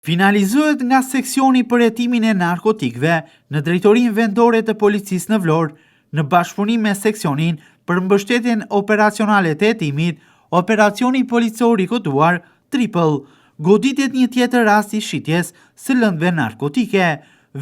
Finalizohet nga seksioni për hetimin e narkotikëve në Drejtorinë Vendore të Policisë në Vlorë, në bashkëpunim me seksionin për mbështetjen operacionale të hetimit, operacioni policor i kotuar Triple, goditet një tjetër rast i shitjes së lëndëve narkotike.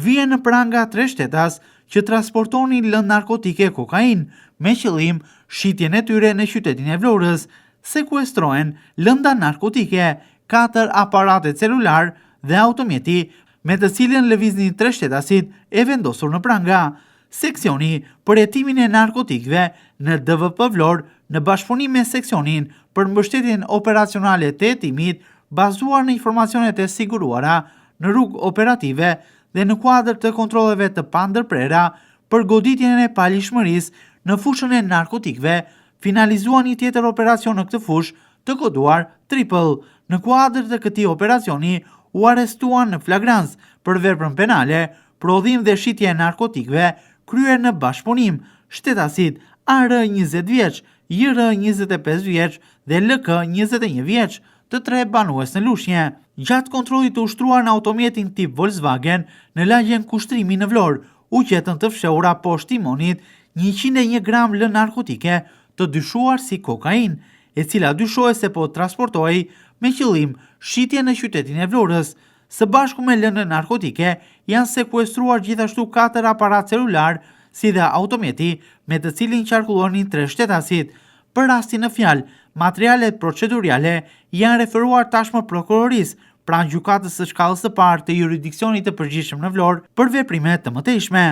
Vjen në pranga 3 shtetas që transportonin lëndë narkotike kokain, me qëllim shitjen e tyre në qytetin e Vlorës. Sekuestrohen lënda narkotike, 4 aparate celular dhe automjeti, me të cilën lëviznin 3 shtetasit e vendosur në pranga. Seksioni për hetimin e narkotikëve në DVP Vlorë, në bashkëpunim me seksionin për mbështetjen operacionale të hetimit, bazuar në informacionet e siguruara në rrugë operative dhe në kuadër të kontrolleve të pandërprera për goditjen e palishmërisë në fushën e narkotikëve, finalizuan një tjetër operacion në këtë fushë të koduar Triple. Në kuadër të këtij operacioni u arrestuan në flagrancë për veprën penale, prodhim dhe shitje e narkotikëve kryer në bashkëpunim shtetasit AR 20 vjeç, JR 25 vjeç dhe LK 21 vjeç, të 3 banues në Lushnjë. Gjatë kontrollit të ushtruar në automjetin tip Volkswagen në lagjen Kushtrimi në Vlorë, u gjetën të fshehura poshtë timonit 101 gram lëndë narkotike të dyshuar si kokain, e cila dyshohet se po transportohej me qëllim shitje në qytetin e Vlorës. Së bashku me lëndë narkotike janë sekuestruar gjithashtu 4 aparat celular, si dhe automjeti me të cilin qarkullonin 3 shtetasit. Për rastin në fjalë, materialet procedurale janë referuar tashmë prokurorisë pranë gjykatës së shkallës së parë të jurisdiksionit të përgjithshëm në Vlorë për veprime të mëtejshme.